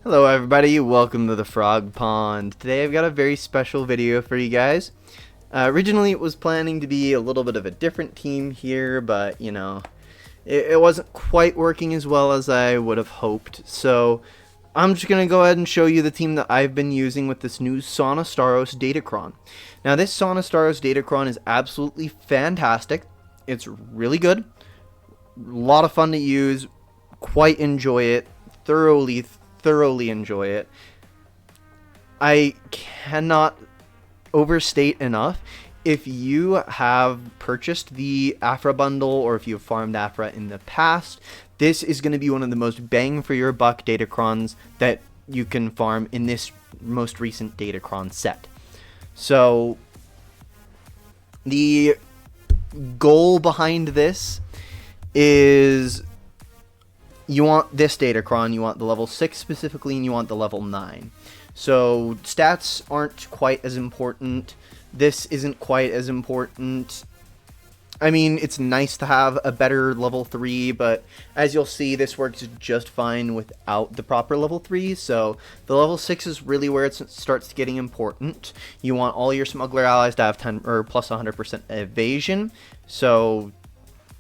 Hello everybody, welcome to the Frog Pond. Today I've got a very special video for you guys. Originally it was planning to be a little bit of a different team here, but you know, it wasn't quite working as well as I would have hoped. So I'm just going to go ahead and show you the team that I've been using with this new Staros Datacron. Now this Staros Datacron is absolutely fantastic. It's really good, a lot of fun to use, quite enjoy it, thoroughly enjoy it. I cannot overstate enough, if you have purchased the Afra bundle or if you've farmed Afra in the past, this is going to be one of the most bang for your buck Datacrons that you can farm in this most recent Datacron set. So the goal behind this is you want this Datacron, you want the level 6 specifically, and you want the level 9. So stats aren't quite as important. This isn't quite as important. I mean, it's nice to have a better level 3, but as you'll see, this works just fine without the proper level 3. So the level 6 is really where it starts getting important. You want all your smuggler allies to have 10 or plus 100% evasion. So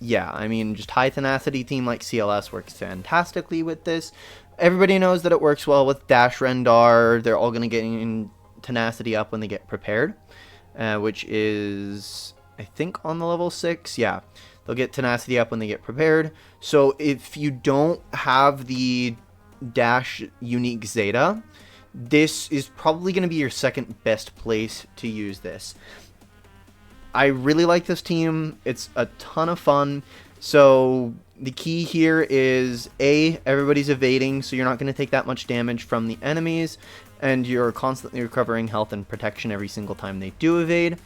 yeah, I mean, just high tenacity team like CLS works fantastically with this. Everybody knows that it works well with Dash Rendar. They're all going to get in tenacity up when they get prepared, which is, I think, on the level 6. Yeah, they'll get tenacity up when they get prepared. So if you don't have the Dash unique Zeta, this is probably going to be your second best place to use this. I really like this team. It's a ton of fun. So the key here is everybody's evading, so you're not going to take that much damage from the enemies, and you're constantly recovering health and protection every single time they do evade,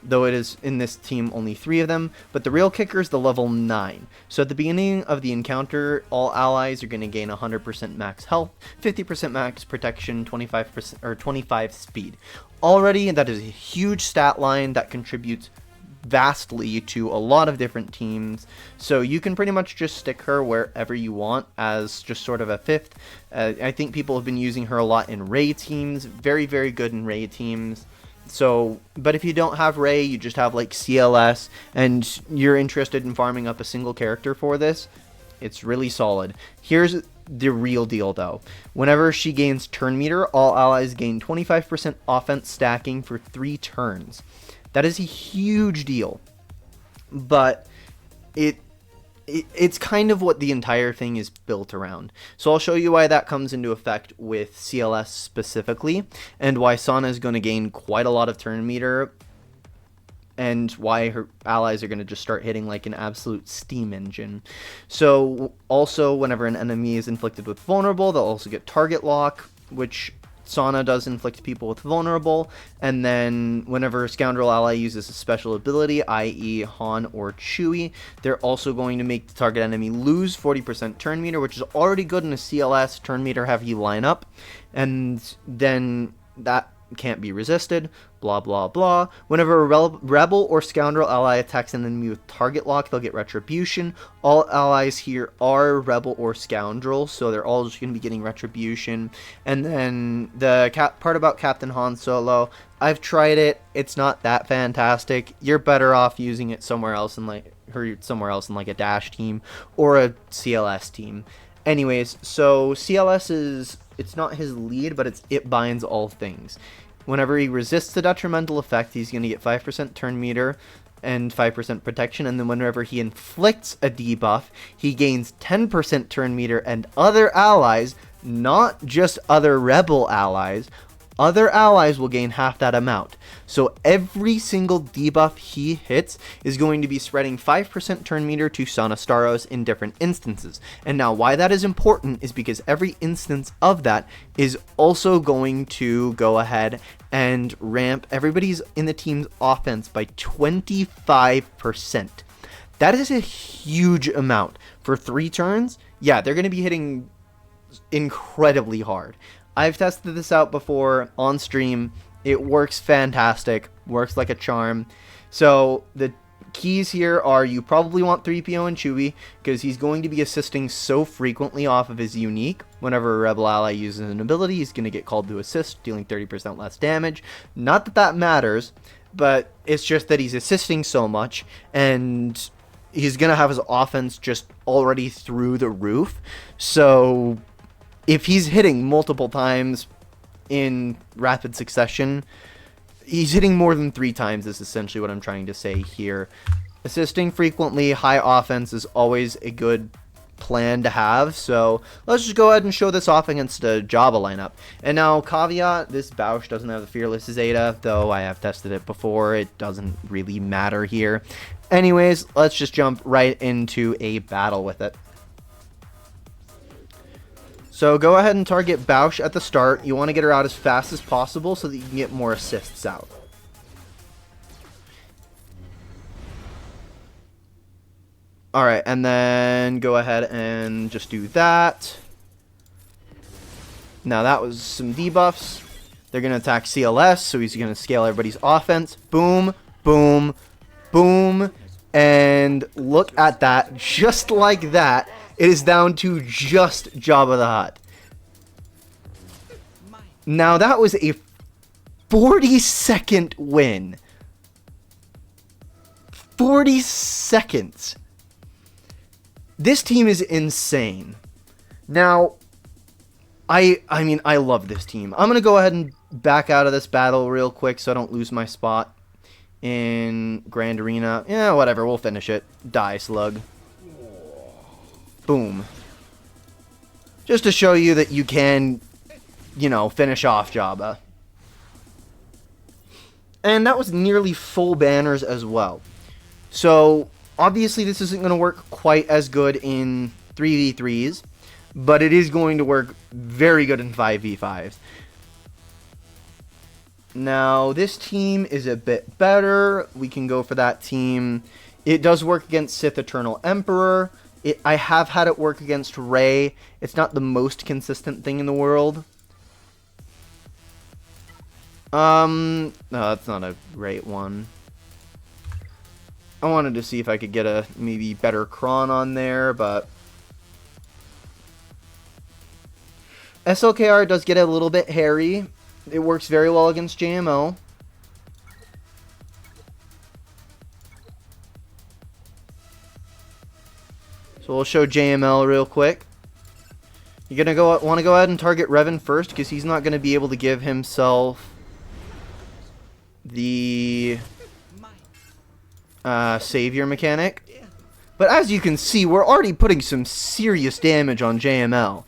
though it is in this team only 3 of them. But the real kicker is the level 9. So at the beginning of the encounter, all allies are going to gain 100% max health, 50% max protection, 25% or 25 speed. Already, that is a huge stat line that contributes vastly to a lot of different teams. So you can pretty much just stick her wherever you want as just sort of a 5th. I think people have been using her a lot in Ray teams. Very, very good in Ray teams. So, but if you don't have Ray, you just have like CLS, and you're interested in farming up a single character for this, it's really solid. Here's the real deal though. Whenever she gains turn meter, all allies gain 25% offense stacking for 3 turns. That is a huge deal, but it's kind of what the entire thing is built around. So I'll show you why that comes into effect with CLS specifically, and why Sana is going to gain quite a lot of turn meter, and why her allies are going to just start hitting like an absolute steam engine. So also, whenever an enemy is inflicted with vulnerable, they'll also get target lock, which Sana does inflict people with vulnerable. And then whenever a scoundrel ally uses a special ability, i.e. Han or Chewie, they're also going to make the target enemy lose 40% turn meter, which is already good in a CLS turn meter heavy lineup. And then that can't be resisted, blah blah blah. Whenever a rebel or scoundrel ally attacks an enemy with target lock, they'll get retribution. All allies here are rebel or scoundrel, so they're all just going to be getting retribution. And then the part about Captain Han Solo, I've tried it, it's not that fantastic. You're better off using it somewhere else in like a Dash team or a CLS team. Anyways, so CLS is, it's not his lead, but it binds all things. Whenever he resists the detrimental effect, he's going to get 5% turn meter and 5% protection, and then whenever he inflicts a debuff, he gains 10% turn meter, and other allies, not just other rebel allies, other allies will gain half that amount. So every single debuff he hits is going to be spreading 5% turn meter to Staros in different instances. And now why that is important is because every instance of that is also going to go ahead and ramp everybody's in the team's offense by 25%. That is a huge amount. For 3 turns, yeah, they're going to be hitting incredibly hard. I've tested this out before on stream. It works fantastic, works like a charm. So the keys here are you probably want 3PO and Chewie because he's going to be assisting so frequently off of his unique. Whenever a rebel ally uses an ability, he's going to get called to assist, dealing 30% less damage. Not that that matters, but it's just that he's assisting so much, and he's going to have his offense just already through the roof. So if he's hitting multiple times in rapid succession, he's hitting more than 3 times is essentially what I'm trying to say here. Assisting frequently, high offense is always a good plan to have. So let's just go ahead and show this off against a Jabba lineup. And now, caveat, this Bausch doesn't have the Fearless Zeta, though I have tested it before. It doesn't really matter here. Anyways, let's just jump right into a battle with it. So go ahead and target Bausch at the start. You want to get her out as fast as possible so that you can get more assists out. Alright, and then go ahead and just do that. Now that was some debuffs. They're going to attack CLS, so he's going to scale everybody's offense. Boom, boom, boom. And look at that. Just like that. It is down to just Jabba the Hutt. Now that was a 40-second win. 40 seconds. This team is insane. Now, I mean, I love this team. I'm going to go ahead and back out of this battle real quick so I don't lose my spot in Grand Arena. Yeah, whatever. We'll finish it. Die, slug. Boom. Just to show you that you can, you know, finish off Jabba. And that was nearly full banners as well. So, obviously this isn't going to work quite as good in 3v3s, but it is going to work very good in 5v5s. Now, this team is a bit better. We can go for that team. It does work against Sith Eternal Emperor. I have had it work against Rey. It's not the most consistent thing in the world. No, that's not a great one. I wanted to see if I could get a maybe better Cron on there, but SLKR does get a little bit hairy. It works very well against JMO. So we'll show JML real quick. You're gonna want to go ahead and target Revan first because he's not gonna be able to give himself the savior mechanic. But as you can see, we're already putting some serious damage on JML.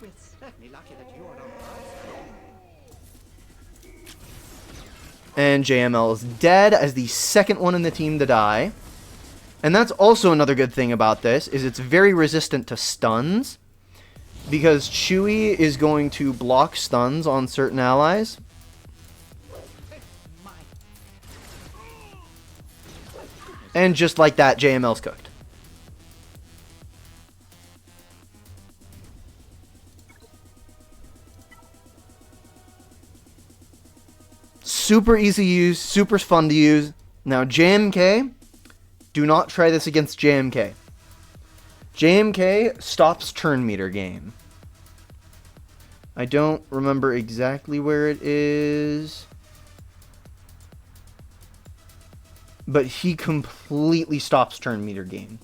And JML is dead as the second one in the team to die. And that's also another good thing about this, is it's very resistant to stuns. Because Chewie is going to block stuns on certain allies. And just like that, JML's cooked. Super easy to use, super fun to use. Now JMK, do not try this against JMK. JMK stops turn meter game. I don't remember exactly where it is, but he completely stops turn meter game.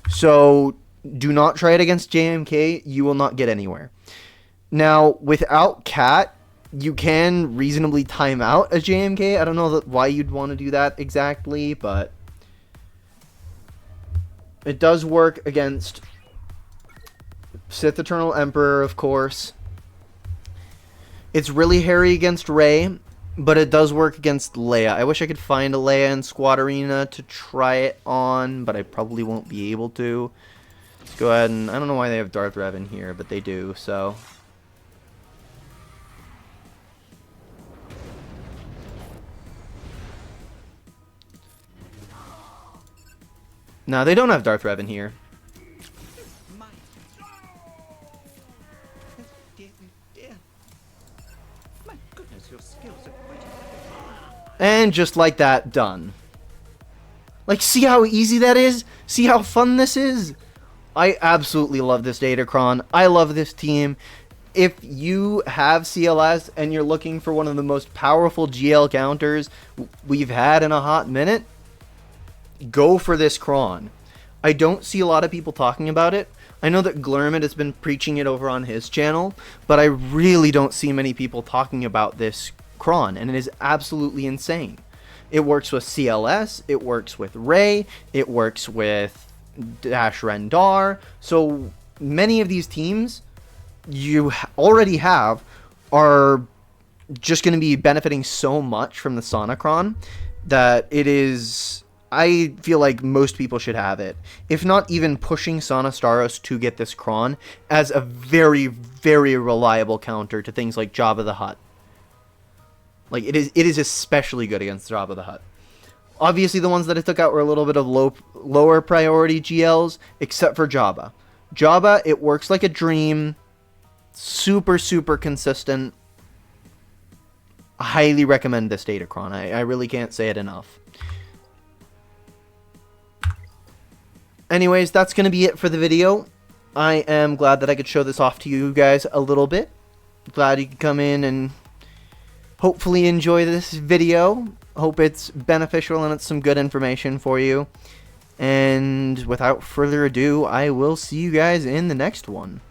So do not try it against JMK. You will not get anywhere. Now, without Cat, you can reasonably time out a JMK. I don't know why you'd want to do that exactly, but it does work against Sith Eternal Emperor, of course. It's really hairy against Rey, but it does work against Leia. I wish I could find a Leia in Squad Arena to try it on, but I probably won't be able to. Let's go ahead and... I don't know why they have Darth Revan here, but they do, so... No, they don't have Darth Revan here. And just like that, done. Like, see how easy that is? See how fun this is? I absolutely love this Datacron. I love this team. If you have CLS and you're looking for one of the most powerful GL counters we've had in a hot minute, go for this Cron. I don't see a lot of people talking about it. I know that Glurmit has been preaching it over on his channel, but I really don't see many people talking about this Cron, and it is absolutely insane. It works with CLS, it works with Rey, it works with Dash Rendar, so many of these teams you already have are just going to be benefiting so much from the Sonicron that it is, I feel like most people should have it. If not even pushing Sonostaros to get this Cron as a very, very reliable counter to things like Jabba the Hutt. Like, it is especially good against Jabba the Hutt. Obviously, the ones that I took out were a little bit of lower priority GLs, except for Jabba. Jabba, it works like a dream. Super, super consistent. I highly recommend this Datacron. I really can't say it enough. Anyways, that's going to be it for the video. I am glad that I could show this off to you guys a little bit. Glad you could come in and hopefully enjoy this video. Hope it's beneficial and it's some good information for you. And without further ado, I will see you guys in the next one.